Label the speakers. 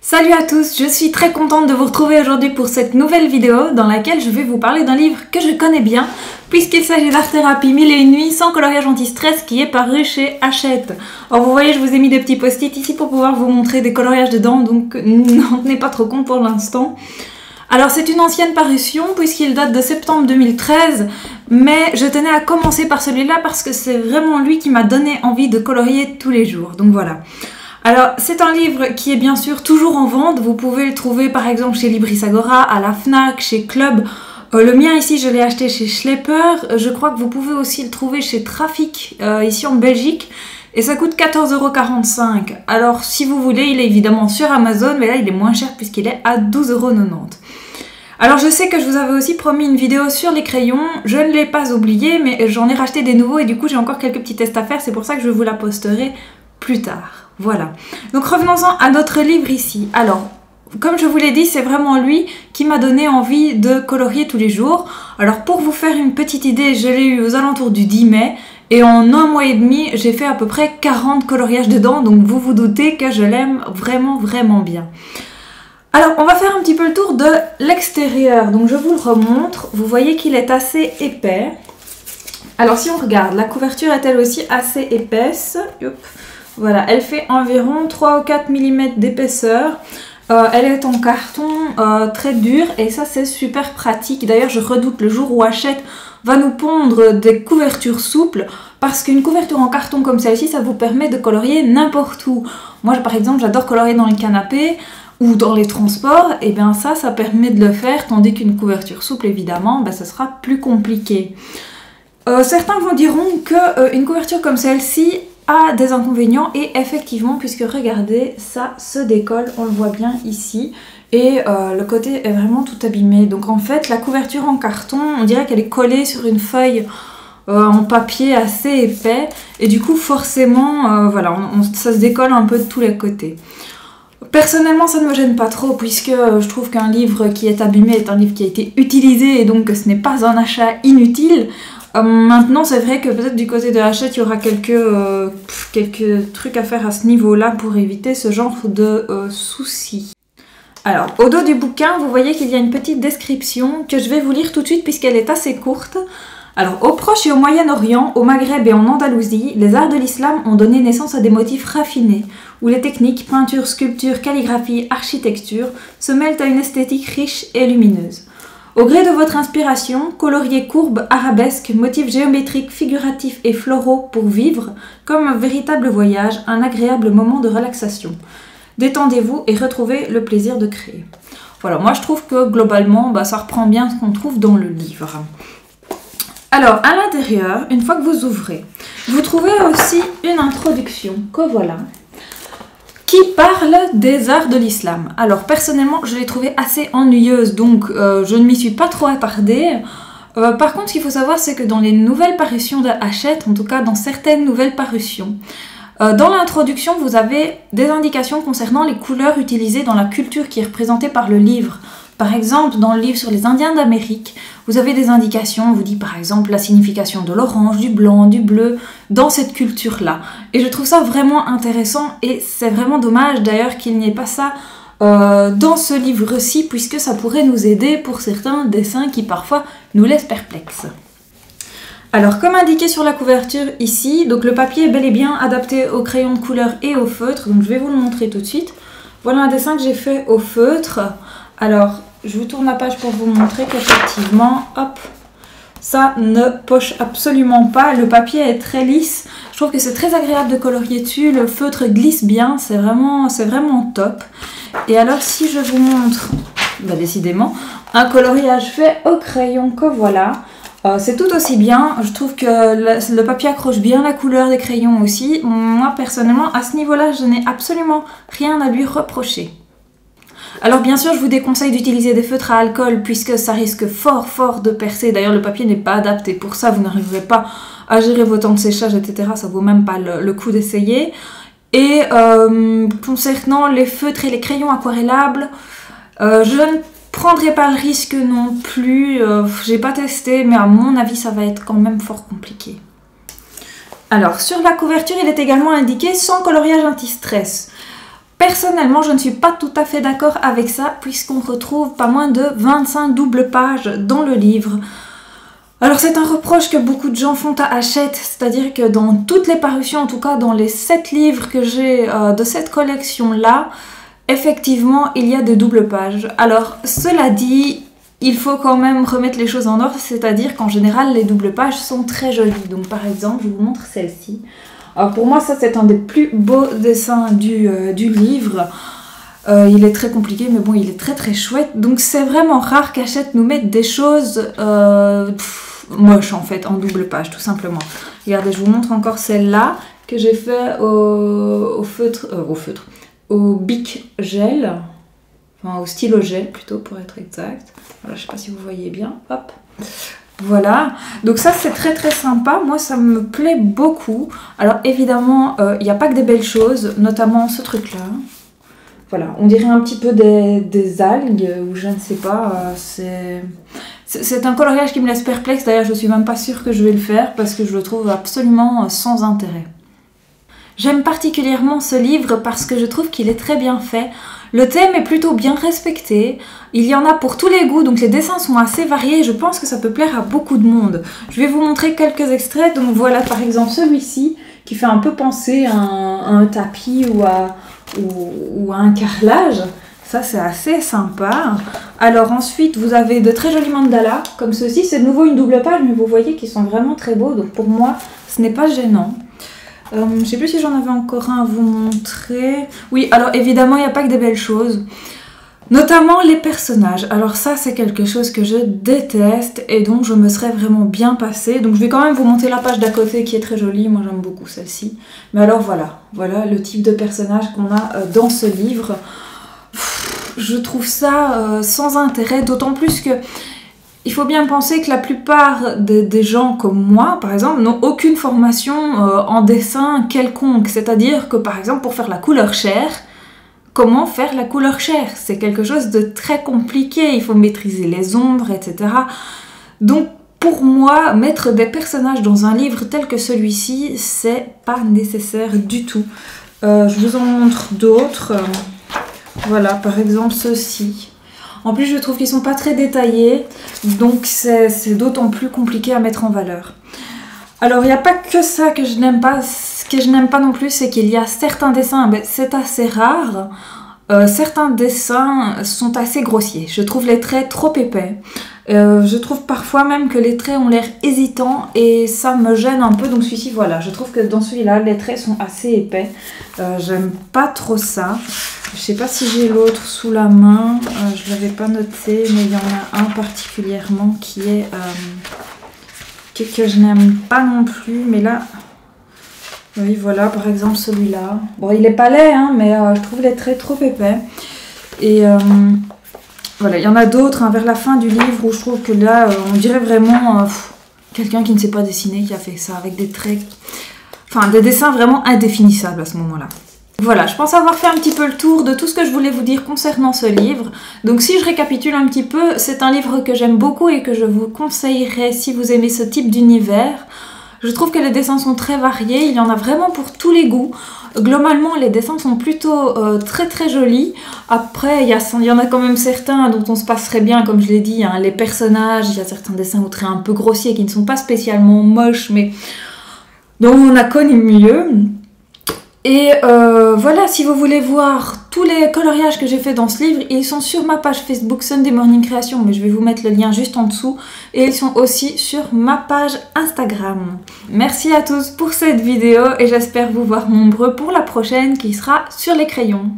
Speaker 1: Salut à tous, je suis très contente de vous retrouver aujourd'hui pour cette nouvelle vidéo dans laquelle je vais vous parler d'un livre que je connais bien puisqu'il s'agit d'Art Thérapie 1001 nuits sans coloriage anti-stress qui est paru chez Hachette. Alors vous voyez, je vous ai mis des petits post-it ici pour pouvoir vous montrer des coloriages dedans, donc n'en tenez pas trop compte pour l'instant. Alors c'est une ancienne parution puisqu'il date de septembre 2013, mais je tenais à commencer par celui-là parce que c'est vraiment lui qui m'a donné envie de colorier tous les jours, donc voilà. Alors, c'est un livre qui est bien sûr toujours en vente. Vous pouvez le trouver par exemple chez Libris Agora, à la Fnac, chez Club. Le mien ici, je l'ai acheté chez Schlepper. Je crois que vous pouvez aussi le trouver chez Trafic, ici en Belgique. Et ça coûte 14,45 €. Alors, si vous voulez, il est évidemment sur Amazon, mais là, il est moins cher puisqu'il est à 12,90 €. Alors, je sais que je vous avais aussi promis une vidéo sur les crayons. Je ne l'ai pas oublié, mais j'en ai racheté des nouveaux et du coup, j'ai encore quelques petits tests à faire. C'est pour ça que je vous la posterai plus tard. Voilà, donc revenons-en à notre livre ici. Alors, comme je vous l'ai dit, c'est vraiment lui qui m'a donné envie de colorier tous les jours. Alors pour vous faire une petite idée, je l'ai eu aux alentours du 10 mai et en un mois et demi, j'ai fait à peu près 40 coloriages dedans, donc vous vous doutez que je l'aime vraiment bien. Alors on va faire un petit peu le tour de l'extérieur, donc je vous le remontre. Vous voyez qu'il est assez épais. Alors si on regarde, la couverture est elle aussi assez épaisse. Hop. Voilà, elle fait environ 3 ou 4 mm d'épaisseur. Elle est en carton très dur et ça c'est super pratique. D'ailleurs je redoute le jour où Hachette va nous pondre des couvertures souples parce qu'une couverture en carton comme celle-ci, ça vous permet de colorier n'importe où. Moi par exemple j'adore colorier dans le canapé ou dans les transports, et bien ça permet de le faire, tandis qu'une couverture souple évidemment, ça sera plus compliqué. Certains vous diront qu'une couverture comme celle-ci a des inconvénients et effectivement, puisque regardez, ça se décolle, on le voit bien ici, et le côté est vraiment tout abîmé. Donc en fait, la couverture en carton, on dirait qu'elle est collée sur une feuille en papier assez épais, et du coup forcément, voilà, ça se décolle un peu de tous les côtés. Personnellement, ça ne me gêne pas trop puisque je trouve qu'un livre qui est abîmé est un livre qui a été utilisé et donc ce n'est pas un achat inutile. Maintenant, c'est vrai que peut-être du côté de Hachette, il y aura quelques trucs à faire à ce niveau-là pour éviter ce genre de soucis. Alors, au dos du bouquin, vous voyez qu'il y a une petite description que je vais vous lire tout de suite puisqu'elle est assez courte. Alors, au Proche et au Moyen-Orient, au Maghreb et en Andalousie, les arts de l'islam ont donné naissance à des motifs raffinés, où les techniques, peinture, sculpture, calligraphie, architecture, se mêlent à une esthétique riche et lumineuse. Au gré de votre inspiration, coloriez courbes, arabesques, motifs géométriques, figuratifs et floraux pour vivre, comme un véritable voyage, un agréable moment de relaxation. Détendez-vous et retrouvez le plaisir de créer. Voilà, moi je trouve que globalement, ça reprend bien ce qu'on trouve dans le livre. Alors, à l'intérieur, une fois que vous ouvrez, vous trouvez aussi une introduction, que voilà, qui parle des arts de l'islam. Alors personnellement, je l'ai trouvée assez ennuyeuse, donc je ne m'y suis pas trop attardée. Par contre, ce qu'il faut savoir, c'est que dans les nouvelles parutions de Hachette, en tout cas dans certaines nouvelles parutions, dans l'introduction, vous avez des indications concernant les couleurs utilisées dans la culture qui est représentée par le livre. Par exemple, dans le livre sur les Indiens d'Amérique, vous avez des indications, on vous dit par exemple la signification de l'orange, du blanc, du bleu, dans cette culture-là. Et je trouve ça vraiment intéressant et c'est vraiment dommage d'ailleurs qu'il n'y ait pas ça dans ce livre-ci, puisque ça pourrait nous aider pour certains dessins qui parfois nous laissent perplexes. Alors, comme indiqué sur la couverture ici, donc le papier est bel et bien adapté au crayon de couleur et au feutre, donc je vais vous le montrer tout de suite. Voilà un dessin que j'ai fait au feutre. Alors, je vous tourne la page pour vous montrer qu'effectivement, hop, ça ne poche absolument pas. Le papier est très lisse. Je trouve que c'est très agréable de colorier dessus. Le feutre glisse bien, c'est vraiment top. Et alors, si je vous montre, décidément, un coloriage fait au crayon que voilà, c'est tout aussi bien. Je trouve que le papier accroche bien la couleur des crayons aussi. Moi, personnellement, à ce niveau-là, je n'ai absolument rien à lui reprocher. Alors bien sûr, je vous déconseille d'utiliser des feutres à alcool puisque ça risque fort de percer. D'ailleurs, le papier n'est pas adapté pour ça, vous n'arriverez pas à gérer vos temps de séchage, etc. Ça vaut même pas le coup d'essayer. Et concernant les feutres et les crayons aquarellables, je ne prendrai pas le risque non plus. J'ai pas testé, mais à mon avis, ça va être quand même fort compliqué. Alors, sur la couverture, il est également indiqué sans coloriage anti-stress. Personnellement, je ne suis pas tout à fait d'accord avec ça, puisqu'on retrouve pas moins de 25 doubles pages dans le livre. Alors c'est un reproche que beaucoup de gens font à Hachette, c'est-à-dire que dans toutes les parutions, en tout cas dans les 7 livres que j'ai de cette collection-là, effectivement, il y a des doubles pages. Alors, cela dit, il faut quand même remettre les choses en ordre, c'est-à-dire qu'en général, les doubles pages sont très jolies. Donc par exemple, je vous montre celle-ci. Alors pour moi, ça c'est un des plus beaux dessins du livre. Il est très compliqué, mais bon, il est très très chouette. Donc c'est vraiment rare qu'Hachette nous mette des choses moches en fait, en double page, tout simplement. Regardez, je vous montre encore celle-là que j'ai fait au Bic gel. Enfin, au stylo gel plutôt, pour être exact. Voilà, je sais pas si vous voyez bien. Hop. Voilà, donc ça c'est très très sympa, moi ça me plaît beaucoup. Alors évidemment, il n'y a pas que des belles choses, notamment ce truc là. Voilà, on dirait un petit peu des algues, ou je ne sais pas, c'est un coloriage qui me laisse perplexe, d'ailleurs je suis même pas sûre que je vais le faire, parce que je le trouve absolument sans intérêt. J'aime particulièrement ce livre parce que je trouve qu'il est très bien fait. Le thème est plutôt bien respecté, il y en a pour tous les goûts, donc les dessins sont assez variés et je pense que ça peut plaire à beaucoup de monde. Je vais vous montrer quelques extraits, donc voilà par exemple celui-ci qui fait un peu penser à un tapis ou à un carrelage. Ça c'est assez sympa. Alors ensuite vous avez de très jolis mandalas, comme ceci, c'est de nouveau une double page mais vous voyez qu'ils sont vraiment très beaux, donc pour moi ce n'est pas gênant. Je ne sais plus si j'en avais encore un à vous montrer. Oui, alors évidemment, il n'y a pas que des belles choses. Notamment les personnages. Alors ça, c'est quelque chose que je déteste et donc je me serais vraiment bien passée. Donc je vais quand même vous montrer la page d'à côté qui est très jolie. Moi, j'aime beaucoup celle-ci. Mais alors voilà le type de personnage qu'on a dans ce livre. Je trouve ça sans intérêt, d'autant plus que... Il faut bien penser que la plupart des gens comme moi, par exemple, n'ont aucune formation en dessin quelconque. C'est-à-dire que, par exemple, pour faire la couleur chair, comment faire la couleur chair? C'est quelque chose de très compliqué. Il faut maîtriser les ombres, etc. Donc, pour moi, mettre des personnages dans un livre tel que celui-ci, c'est pas nécessaire du tout. Je vous en montre d'autres. Voilà, par exemple, ceux-ci. En plus, je trouve qu'ils sont pas très détaillés, donc c'est d'autant plus compliqué à mettre en valeur. Alors, il n'y a pas que ça que je n'aime pas. Ce que je n'aime pas non plus, c'est qu'il y a certains dessins, c'est assez rare. Certains dessins sont assez grossiers. Je trouve les traits trop épais. Je trouve parfois même que les traits ont l'air hésitants et ça me gêne un peu. Donc celui-ci, voilà, je trouve que dans celui-là, les traits sont assez épais. J'aime pas trop ça. Je sais pas si j'ai l'autre sous la main. Je l'avais pas noté, mais il y en a un particulièrement qui est que je n'aime pas non plus. Mais là, oui, voilà, par exemple celui-là. Bon, il est pas laid, hein, mais je trouve les traits trop épais. Et voilà, il y en a d'autres vers la fin du livre où je trouve que là, on dirait vraiment quelqu'un qui ne sait pas dessiner qui a fait ça, avec des traits, enfin des dessins vraiment indéfinissables à ce moment-là. Voilà, je pense avoir fait un petit peu le tour de tout ce que je voulais vous dire concernant ce livre. Donc si je récapitule un petit peu, c'est un livre que j'aime beaucoup et que je vous conseillerais si vous aimez ce type d'univers. Je trouve que les dessins sont très variés, il y en a vraiment pour tous les goûts. Globalement, les dessins sont plutôt très très jolis. Après, il y en a quand même certains dont on se passerait bien, comme je l'ai dit, hein, les personnages. Il y a certains dessins aux traits un peu grossiers qui ne sont pas spécialement moches, mais dont on a connu mieux. Et voilà, si vous voulez voir tous les coloriages que j'ai fait dans ce livre, ils sont sur ma page Facebook Sunday Morning Creation, mais je vais vous mettre le lien juste en dessous. Et ils sont aussi sur ma page Instagram. Merci à tous pour cette vidéo et j'espère vous voir nombreux pour la prochaine qui sera sur les crayons.